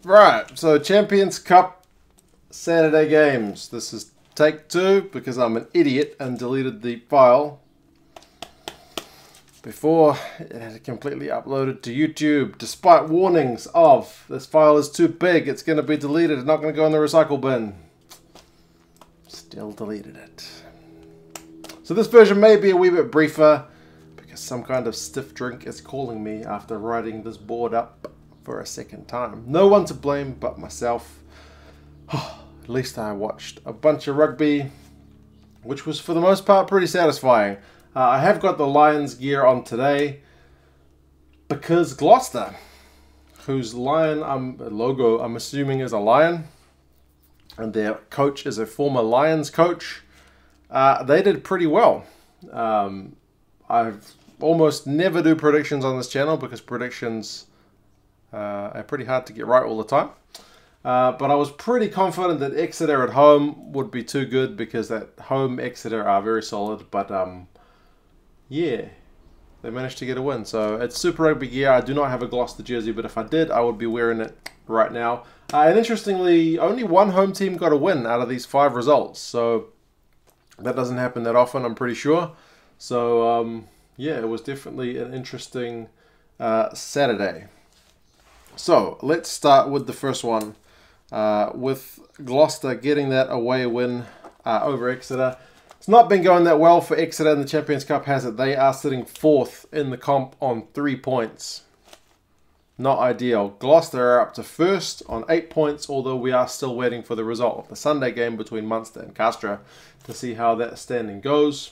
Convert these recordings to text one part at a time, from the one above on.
Right, so Champions Cup Saturday games. This is take 2 because I'm an idiot and deleted the file before it had completely uploaded to YouTube. Despite warnings of this file is too big, it's going to be deleted, it's not going to go in the recycle bin. Still deleted it. So this version may be a wee bit briefer because some kind of stiff drink is calling me after writing this board up for a second time. No one to blame but myself. At least I watched a bunch of rugby, which was for the most part pretty satisfying. I have got the Lions gear on today because Gloucester, whose lion logo I'm assuming is a lion, and their coach is a former Lions coach, they did pretty well. I've almost never do predictions on this channel because predictions are pretty hard to get right all the time. But I was pretty confident that Exeter at home would be too good because at home Exeter are very solid. But yeah, they managed to get a win. So it's Super Rugby gear. I do not have a Gloucester jersey, but if I did, I would be wearing it right now. And interestingly, only one home team got a win out of these 5 results. So that doesn't happen that often, I'm pretty sure. So yeah, it was definitely an interesting Saturday. So let's start with the first one. With Gloucester getting that away win over Exeter. It's not been going that well for Exeter in the Champions Cup, has it? They are sitting 4th in the comp on 3 points. Not ideal. Gloucester are up to 1st on 8 points, although we are still waiting for the result of the Sunday game between Munster and Castra to see how that standing goes.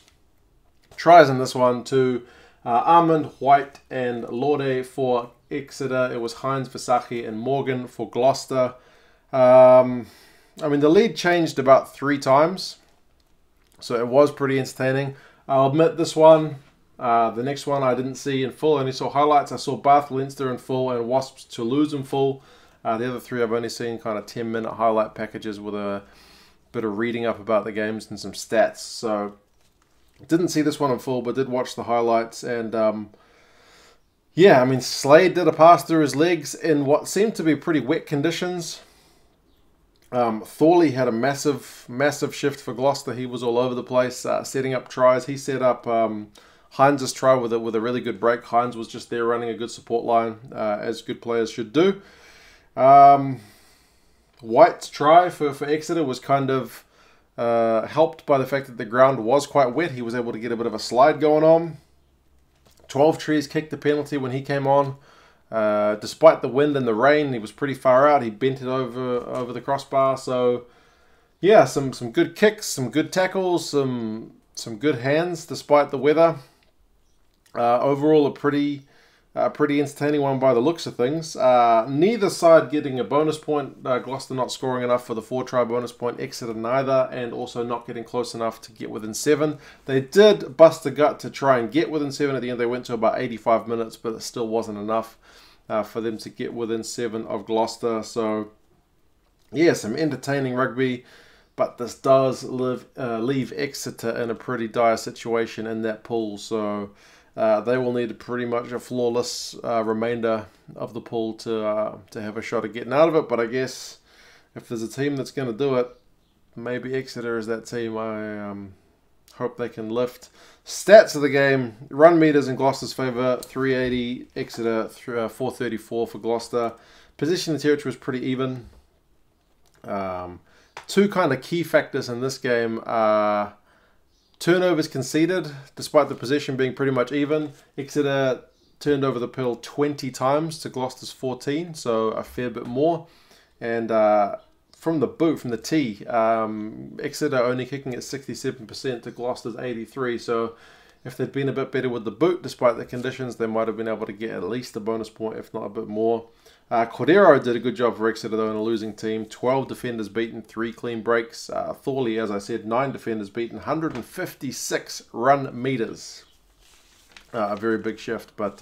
Tries in this one to Armand, White and Lorde for Exeter. It was Hines, Versace and Morgan for Gloucester. I mean, the lead changed about 3 times, so it was pretty entertaining. I'll admit this one, the next one I didn't see in full. I only saw highlights. I saw Bath, Leinster in full and Wasps, Toulouse in full. The other 3 I've only seen kind of 10-minute highlight packages with a bit of reading up about the games and some stats. So didn't see this one in full, but did watch the highlights. And yeah, I mean, Slade did a pass through his legs in what seemed to be pretty wet conditions. Thorley had a massive shift for Gloucester. He was all over the place, setting up tries. He set up Hines' try with a really good break. Hines was just there running a good support line, as good players should do. White's try for Exeter was kind of helped by the fact that the ground was quite wet. He was able to get a bit of a slide going on. 12 Trees kicked the penalty when he came on. Despite the wind and the rain, he was pretty far out. He bent it over the crossbar. So yeah, some good kicks, some good tackles, some good hands despite the weather. Overall, a pretty entertaining one by the looks of things. Neither side getting a bonus point. Gloucester not scoring enough for the 4-try bonus point. Exeter neither, and also not getting close enough to get within 7. They did bust a gut to try and get within 7 at the end. They went to about 85 minutes, but it still wasn't enough for them to get within 7 of Gloucester. So yeah, some entertaining rugby, but this does leave Exeter in a pretty dire situation in that pool. So they will need pretty much a flawless remainder of the pool to have a shot at getting out of it. But I guess if there's a team that's going to do it, maybe Exeter is that team. I hope they can lift. Stats of the game: run meters in Gloucester's favour, 380. Exeter 434 for Gloucester. Position in territory was pretty even. 2 kind of key factors in this game are turnovers conceded, despite the possession being pretty much even. Exeter turned over the pill 20 times to Gloucester's 14, so a fair bit more. And from the boot, from the tee, Exeter only kicking at 67% to Gloucester's 83%. So if they'd been a bit better with the boot, despite the conditions, they might have been able to get at least a bonus point, if not a bit more. Cordero did a good job for Exeter, though, in a losing team. 12 defenders beaten, 3 clean breaks. Thorley, as I said, 9 defenders beaten, 156 run meters. A very big shift. But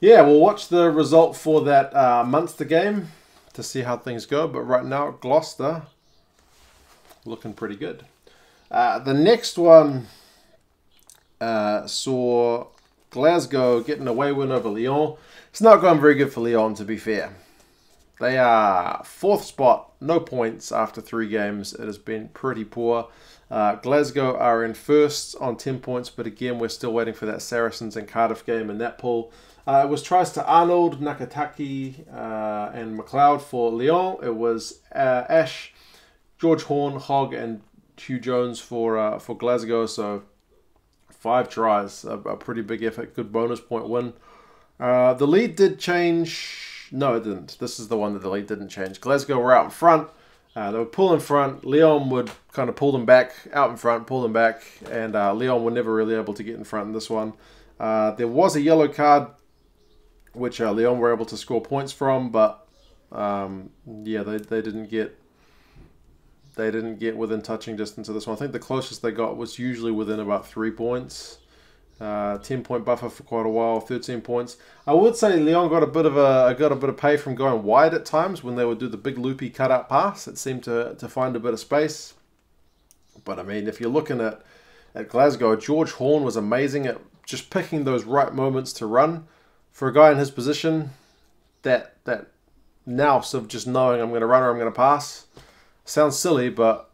yeah, we'll watch the result for that Munster game to see how things go. But right now, Gloucester looking pretty good. The next one saw Glasgow getting a away win over Lyon. It's not going very good for Lyon, to be fair. They are 4th spot, no points after 3 games. It has been pretty poor. Glasgow are in 1st on 10 points, but again, we're still waiting for that Saracens and Cardiff game in that pool. It was tries to Arnold, Nakataki, and McLeod for Lyon. It was Ash, George Horn, Hogg, and Hugh Jones for Glasgow. So 5 tries, a pretty big effort, good bonus point win. The lead did change. No, it didn't. This is the one that the lead didn't change. Glasgow were out in front. They would pull in front. Lyon would kind of pull them back, out in front, pull them back. And Lyon were never really able to get in front in this one. There was a yellow card, which Lyon were able to score points from. But, yeah, they didn't get within touching distance of this one. I think the closest they got was usually within about 3 points. 10-point buffer for quite a while, 13 points. I would say Lyon got a bit of pay from going wide at times when they would do the big loopy cut-out pass. It seemed to find a bit of space. But I mean, if you're looking at Glasgow, George Horn was amazing at just picking those right moments to run. For a guy in his position, that nous of just knowing I'm going to run or I'm going to pass sounds silly, but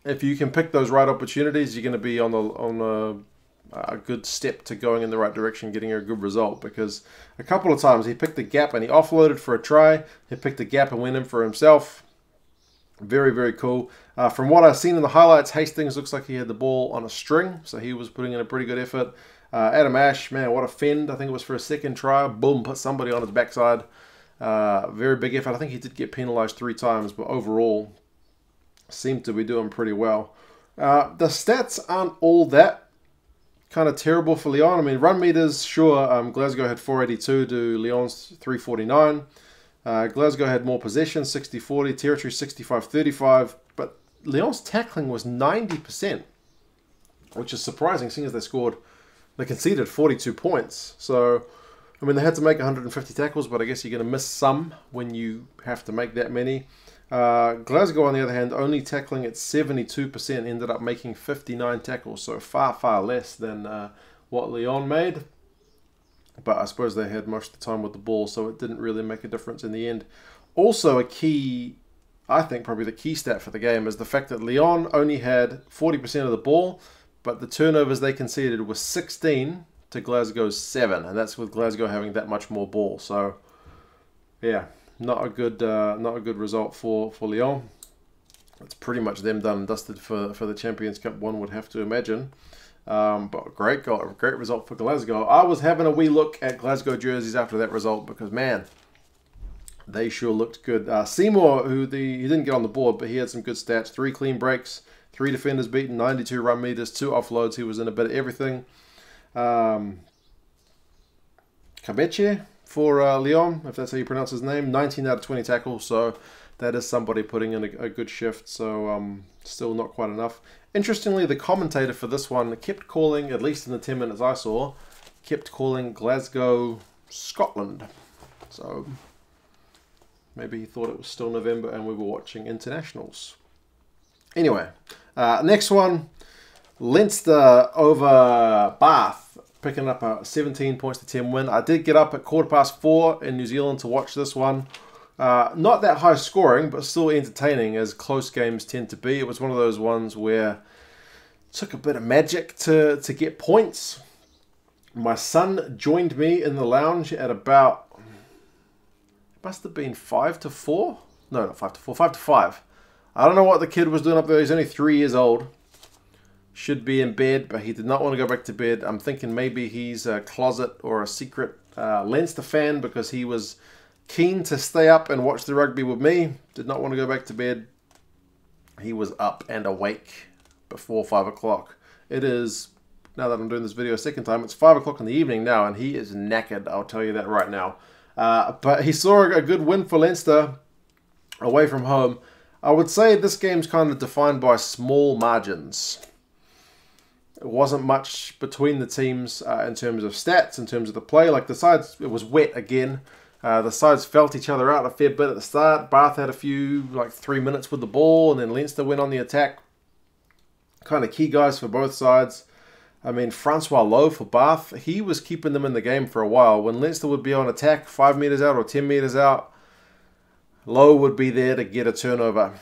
if you can pick those right opportunities, you're going to be on a good step to going in the right direction, getting a good result. Because a couple of times he picked the gap and he offloaded for a try. He picked the gap and went in for himself. Very, very cool. From what I've seen in the highlights, Hastings looks like he had the ball on a string, so he was putting in a pretty good effort. Adam Ash, man, what a fend. I think it was for a 2nd try. Boom, put somebody on his backside. Very big effort. I think he did get penalised 3 times, but overall seemed to be doing pretty well. The stats aren't all that kind of terrible for Lyon. I mean, run meters, sure, Glasgow had 482 to Lyon's 349. Glasgow had more possession, 60-40, territory 65-35, but Lyon's tackling was 90%, which is surprising, seeing as they conceded 42 points. So, I mean, they had to make 150 tackles, but I guess you're going to miss some when you have to make that many. Glasgow, on the other hand, only tackling at 72%, ended up making 59 tackles, so far, far less than what Lyon made. But I suppose they had most of the time with the ball, so it didn't really make a difference in the end. Also, a key, I think probably the key stat for the game is the fact that Lyon only had 40% of the ball, but the turnovers they conceded was 16 to Glasgow's 7, and that's with Glasgow having that much more ball. So, yeah. Not a good result for Lyon. It's pretty much them done and dusted for the Champions Cup, one would have to imagine. But great result for Glasgow. I was having a wee look at Glasgow jerseys after that result because, man, they sure looked good. Seymour, he didn't get on the board, but he had some good stats. 3 clean breaks, 3 defenders beaten, 92 run meters, 2 offloads. He was in a bit of everything. Kabeche for Lyon, if that's how you pronounce his name, 19 out of 20 tackles, so that is somebody putting in a good shift, so still not quite enough. Interestingly, the commentator for this one kept calling, at least in the 10 minutes I saw, kept calling Glasgow Scotland. So maybe he thought it was still November and we were watching internationals. Anyway, next one, Leinster over Bath, picking up a 17 points to 10 win. I did get up at 4:15 in New Zealand to watch this one. Not that high scoring, but still entertaining, as close games tend to be. It was one of those ones where it took a bit of magic to get points. My son joined me in the lounge at about, it must have been 5-4? No, not 5-4, 5-5. I don't know what the kid was doing up there. He's only 3 years old. Should be in bed, but he did not want to go back to bed. I'm thinking maybe he's a closet or a secret Leinster fan because he was keen to stay up and watch the rugby with me. Did not want to go back to bed. He was up and awake before 5 o'clock. It is, now that I'm doing this video a second time, it's 5 o'clock in the evening now, and he is knackered. I'll tell you that right now. But he saw a good win for Leinster away from home. I would say this game's kind of defined by small margins. It wasn't much between the teams in terms of stats, in terms of the play. Like the sides, it was wet again. The sides felt each other out a fair bit at the start. Bath had a few, like 3 minutes with the ball, and then Leinster went on the attack. Kind of key guys for both sides. I mean, Francois Lowe for Bath, he was keeping them in the game for a while. When Leinster would be on attack 5 meters out or 10 meters out, Lowe would be there to get a turnover.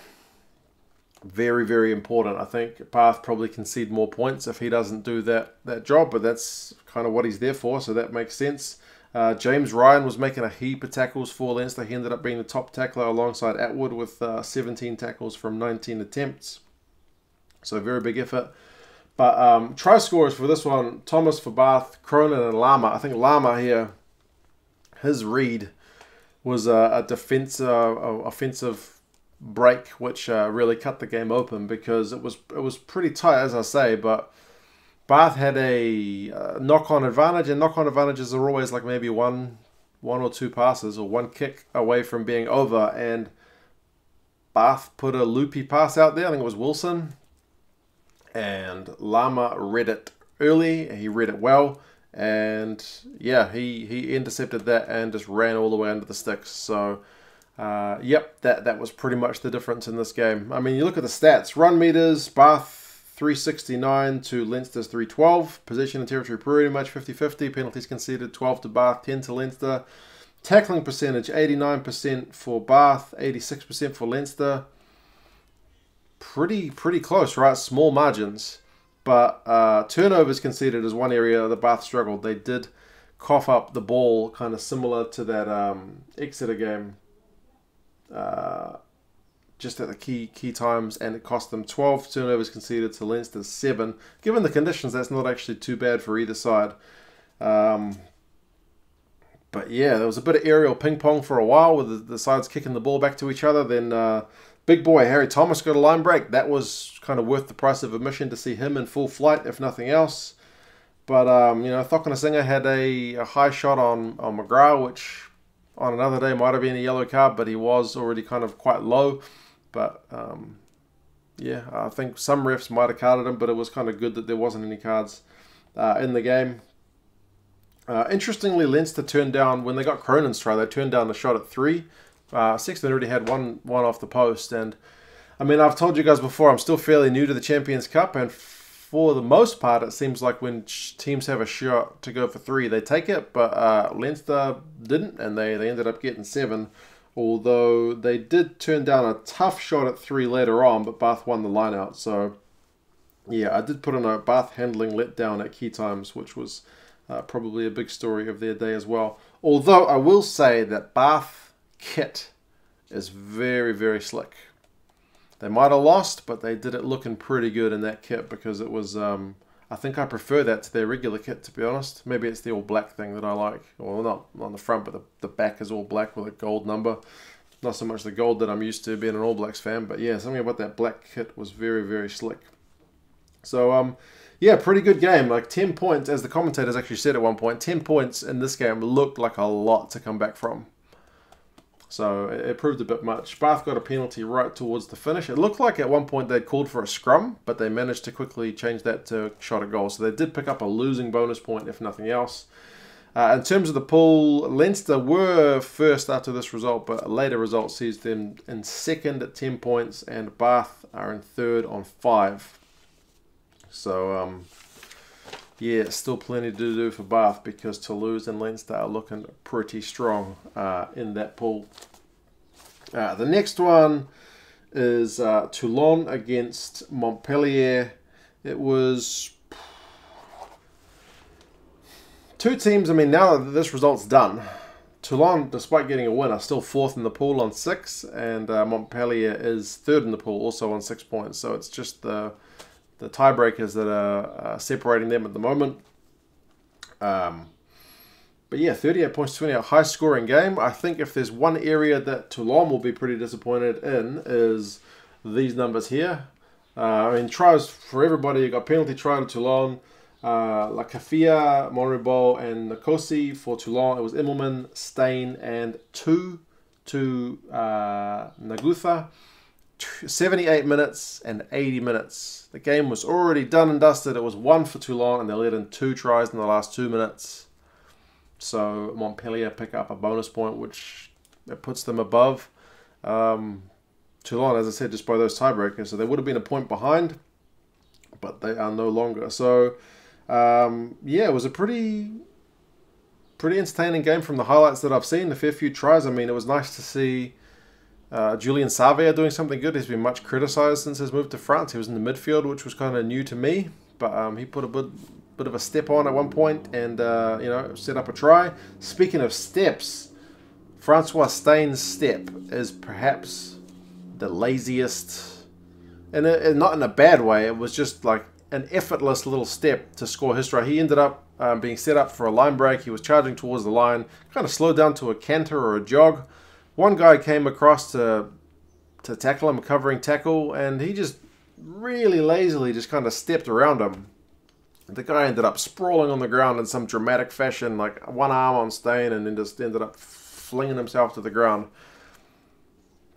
Very, very important. I think Bath probably concede more points if he doesn't do that job, but that's kind of what he's there for, so that makes sense. James Ryan was making a heap of tackles for Leinster. He ended up being the top tackler alongside Atwood with 17 tackles from 19 attempts. So very big effort. But try scorers for this one, Thomas for Bath, Cronin and Lama. I think Lama here, his read was a offensive break, which really cut the game open because it was pretty tight, as I say, but Bath had a knock-on advantage, and knock-on advantages are always like maybe one or two passes or one kick away from being over, and Bath put a loopy pass out there. I think it was Wilson, and Lama read it early. He read it well, and yeah, he intercepted that and just ran all the way under the sticks. So yep, that was pretty much the difference in this game. I mean, you look at the stats, run meters, Bath 369 to Leinster's 312. Possession and territory pretty much 50-50. Penalties conceded 12 to Bath, 10 to Leinster. Tackling percentage 89% for Bath, 86% for Leinster. Pretty close, right? Small margins. But turnovers conceded is one area the Bath struggled. They did cough up the ball, kind of similar to that Exeter game. Just at the key times, and it cost them 12 turnovers conceded to Leinster's 7. Given the conditions, that's not actually too bad for either side. But yeah, there was a bit of aerial ping-pong for a while with the sides kicking the ball back to each other. Then big boy Harry Thomas got a line break. That was kind of worth the price of admission to see him in full flight, if nothing else. But, you know, Thokanasiga had a high shot on McGrath, which on another day might have been a yellow card, but he was already kind of quite low. But, yeah, I think some refs might have carded him, but it was kind of good that there wasn't any cards in the game. Interestingly, Leinster turned down, when they got Cronin's try, they turned down the shot at 3. Sexton already had one off the post. And, I mean, I've told you guys before, I'm still fairly new to the Champions Cup, and for the most part, it seems like when teams have a shot to go for 3, they take it. But Leinster didn't, and they ended up getting 7. Although they did turn down a tough shot at 3 later on, but Bath won the line out. So, yeah, I did put in a Bath handling letdown at key times, which was probably a big story of their day as well. Although I will say that Bath kit is very, very slick. They might have lost, but they did it looking pretty good in that kit because it was... I think I prefer that to their regular kit, to be honest. Maybe it's the all black thing that I like. Well, not on the front, but the back is all black with a gold number. Not so much the gold that I'm used to being an All Blacks fan, but yeah, something about that black kit was very, very slick. So, yeah, pretty good game. Like 10 points, as the commentators actually said at one point, 10 points in this game looked like a lot to come back from. So it proved a bit much. Bath got a penalty right towards the finish. It looked like at one point they'd called for a scrum, but they managed to quickly change that to shot at goal. So they did pick up a losing bonus point, if nothing else. In terms of the pool, Leinster were first after this result, but a later result sees them in second at 10 points, and Bath are in third on 5. So, yeah, still plenty to do for Bath because Toulouse and Leinster are looking pretty strong in that pool. The next one is Toulon against Montpellier. It was 2 teams. I mean, now that this result's done, Toulon, despite getting a win, are still 4th in the pool on 6, and Montpellier is 3rd in the pool, also on 6 points. So it's just the tiebreakers that are separating them at the moment. But yeah, 38 points, 28, high scoring game. I think if there's one area that Toulon will be pretty disappointed in is these numbers here. I mean, tries for everybody. You got penalty try to Toulon, Lakafia, Monribol, and Nkosi. For Toulon, it was Immelman, Stain, and 2 to Nagutha. 78 minutes and 80 minutes. The game was already done and dusted. It was 1 for Toulon, and they let in 2 tries in the last 2 minutes. So Montpellier pick up a bonus point, which it puts them above Toulon, as I said, just by those tiebreakers. So they would have been a point behind, but they are no longer. So, yeah, it was a pretty entertaining game from the highlights that I've seen. A fair few tries. I mean, it was nice to see Julian Savea doing something good. He's been much criticised since his move to France. He was in the midfield, which was kind of new to me, but he put a bit of a step on at one point and set up a try. Speaking of steps, Francois Stein's step is perhaps the laziest, and not in a bad way. It was just like an effortless little step to score his try. He ended up being set up for a line break. He was charging towards the line, kind of slowed down to a canter or a jog. One guy came across to tackle him, a covering tackle, and he just really lazily just kind of stepped around him. The guy ended up sprawling on the ground in some dramatic fashion, like one arm on Stein, and then just ended up flinging himself to the ground.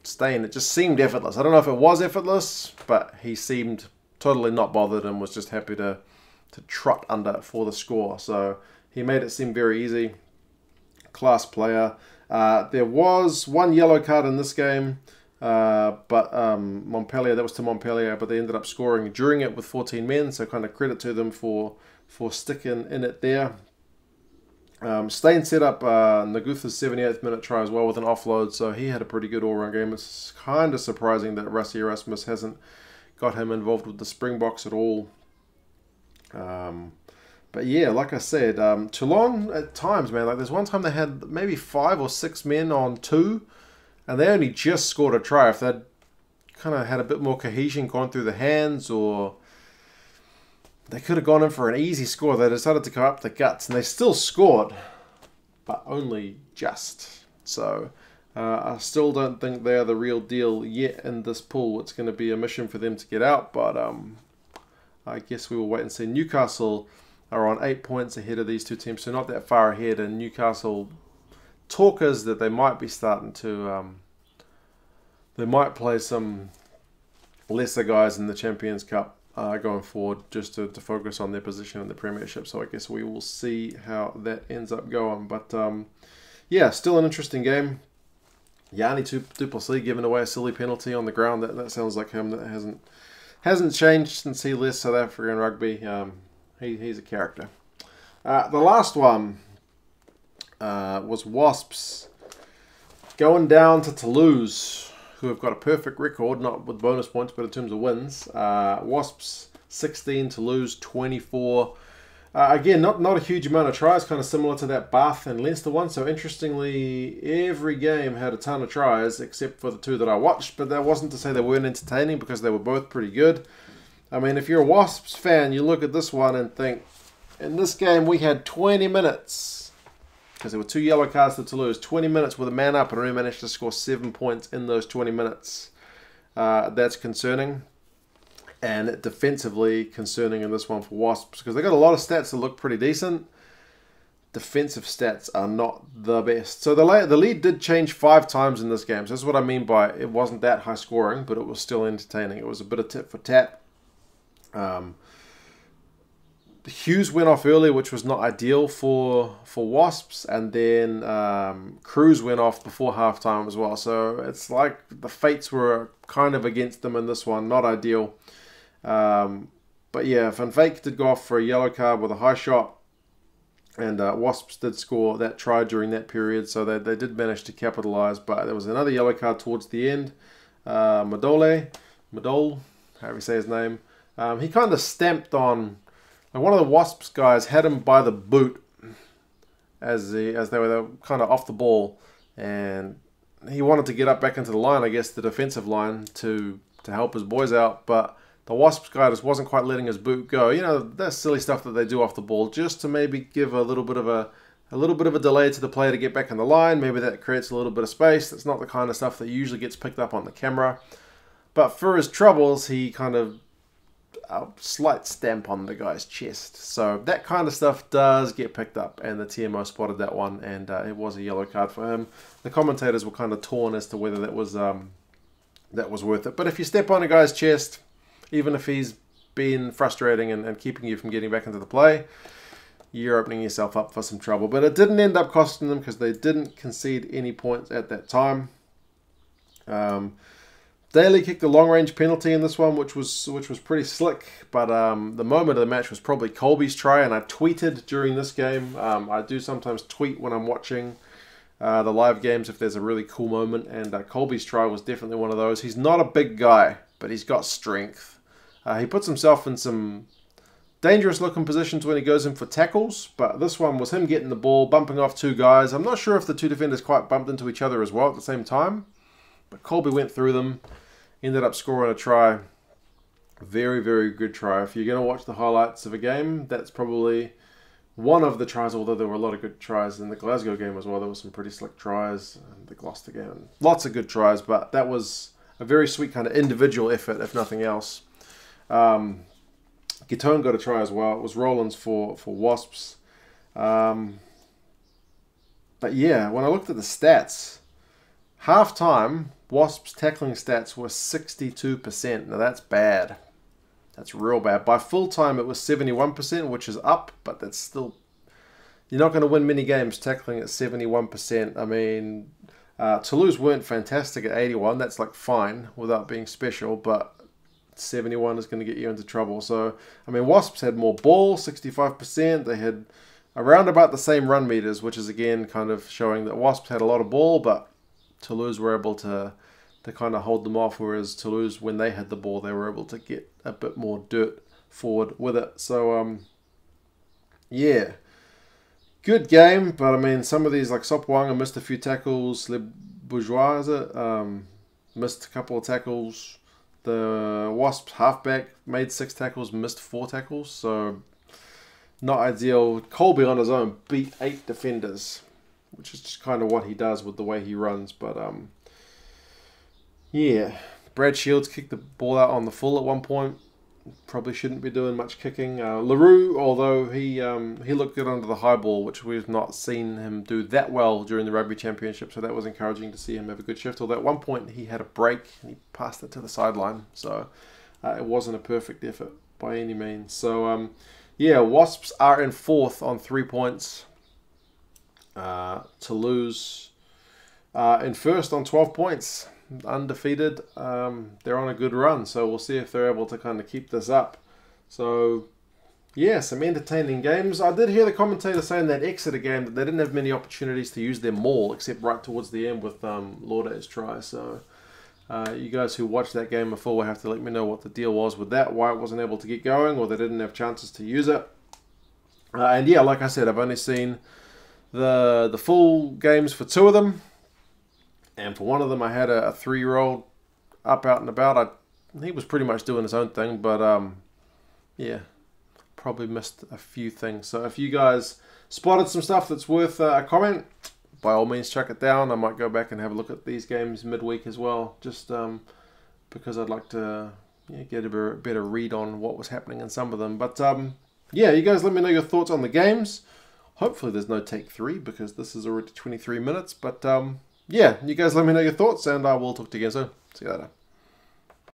Stein, it just seemed effortless. I don't know if it was effortless, but he seemed totally not bothered and was just happy to trot under for the score. So he made it seem very easy. Class player. There was one yellow card in this game, but Montpellier, that was to Montpellier, but they ended up scoring during it with 14 men, so kind of credit to them for sticking in it there. Stein set up Nagutha's 78th minute try as well with an offload, so he had a pretty good all-round game. It's kind of surprising that Rassie Erasmus hasn't got him involved with the Springboks at all. But yeah, like I said, Toulon at times, man, like there's one time they had maybe 5 or 6 men on 2, and they only just scored a try. If they'd kind of had a bit more cohesion gone through the hands, or they could have gone in for an easy score. They decided to go up the guts, and they still scored, but only just. So I still don't think they're the real deal yet in this pool. It's going to be a mission for them to get out, but I guess we will wait and see. Newcastle are on 8 points ahead of these two teams, so not that far ahead. And Newcastle talkers that they might be starting to, they might play some lesser guys in the Champions Cup going forward, just to focus on their position in the Premiership. So I guess we will see how that ends up going. But yeah, still an interesting game. Yanni Duplessis giving away a silly penalty on the ground. That sounds like him. That hasn't changed since he left South African rugby. He's a character. The last one was Wasps going down to Toulouse, who have got a perfect record, not with bonus points, but in terms of wins. Wasps 16, Toulouse 24. Again, not a huge amount of tries, kind of similar to that Bath and Leinster one. So interestingly, every game had a ton of tries, except for the 2 that I watched. But that wasn't to say they weren't entertaining, because they were both pretty good. I mean, if you're a Wasps fan, you look at this one and think, in this game we had 20 minutes, because there were 2 yellow cards to Toulouse, 20 minutes with a man up, and only managed to score 7 points in those 20 minutes. That's concerning. And defensively concerning in this one for Wasps, because they got a lot of stats that look pretty decent. Defensive stats are not the best. So the lead did change 5 times in this game. So that's what I mean by it wasn't that high scoring, but it was still entertaining. It was a bit of tit for tat. Hughes went off early, which was not ideal for Wasps, and then Cruz went off before halftime as well. So it's like the fates were kind of against them in this one. Not ideal. But yeah, Van Veek did go off for a yellow card with a high shot, and Wasps did score that try during that period, so they did manage to capitalise. But there was another yellow card towards the end. Madole, however you say his name, he kind of stamped on, like, one of the Wasps guys had him by the boot as they were kind of off the ball, and he wanted to get up back into the line, I guess the defensive line, to help his boys out, but the Wasps guy just wasn't quite letting his boot go. You know, that's silly stuff that they do off the ball, just to maybe give a little bit of a delay to the player to get back in the line. Maybe that creates a little bit of space. That's not the kind of stuff that usually gets picked up on the camera. But for his troubles, he kind of a slight stamp on the guy's chest. So that kind of stuff does get picked up, and the TMO spotted that one, and it was a yellow card for him. The commentators were kind of torn as to whether that was worth it. But if you step on a guy's chest, even if he's been frustrating and keeping you from getting back into the play, you're opening yourself up for some trouble. But it didn't end up costing them, because they didn't concede any points at that time. Daly kicked a long-range penalty in this one, which was pretty slick. But the moment of the match was probably Colby's try, and I tweeted during this game. I do sometimes tweet when I'm watching the live games if there's a really cool moment, and Colby's try was definitely one of those. He's not a big guy, but he's got strength. He puts himself in some dangerous looking positions when he goes in for tackles, but this one was him getting the ball, bumping off two guys. I'm not sure if the two defenders quite bumped into each other as well at the same time, but Colby went through them, ended up scoring a try. Very, very good try. If you're going to watch the highlights of a game, that's probably one of the tries, although there were a lot of good tries in the Glasgow game as well. There were some pretty slick tries in the Gloucester game. Lots of good tries, but that was a very sweet kind of individual effort, if nothing else. Gitone got a try as well. It was Rollins for Wasps. But yeah, when I looked at the stats, half-time, Wasps' tackling stats were 62%. Now that's bad. That's real bad. By full-time, it was 71%, which is up, but that's still... You're not going to win many games tackling at 71%. I mean, Toulouse weren't fantastic at 81. That's like fine without being special, but 71 is going to get you into trouble. So, I mean, Wasps had more ball, 65%. They had around about the same run meters, which is again kind of showing that Wasps had a lot of ball, but Toulouse were able to kind of hold them off, whereas Toulouse, when they had the ball, they were able to get a bit more dirt forward with it. So, yeah, good game, but I mean, some of these, like Sopwanga missed a few tackles, Le Bourgeois, is it? Missed a couple of tackles. The Wasps halfback made 6 tackles, missed 4 tackles, so not ideal. Colby on his own beat 8 defenders, which is just kind of what he does with the way he runs, but yeah, Brad Shields kicked the ball out on the full at one point. Probably shouldn't be doing much kicking. LaRue, although he looked good under the high ball, which we've not seen him do that well during the Rugby Championship, so that was encouraging to see him have a good shift. Although at one point he had a break and he passed it to the sideline, so it wasn't a perfect effort by any means. So yeah, Wasps are in 4th on 3 points. Toulouse in 1st on 12 points. Undefeated. They're on a good run, so we'll see if they're able to kind of keep this up. So yeah, some entertaining games. I did hear the commentator saying that Exeter game that they didn't have many opportunities to use their maul except right towards the end with Laude's try. So you guys who watched that game before will have to let me know what the deal was with that, why it wasn't able to get going, or they didn't have chances to use it. And yeah, like I said, I've only seen the full games for 2 of them. And for one of them, I had a 3-year-old up, out and about. He was pretty much doing his own thing, but yeah, probably missed a few things. So if you guys spotted some stuff that's worth a comment, by all means chuck it down. I might go back and have a look at these games midweek as well, just because I'd like to get a better read on what was happening in some of them. But yeah, you guys let me know your thoughts on the games. Hopefully there's no take 3 because this is already 23 minutes, but yeah, you guys let me know your thoughts, and I will talk to you again soon. See you later.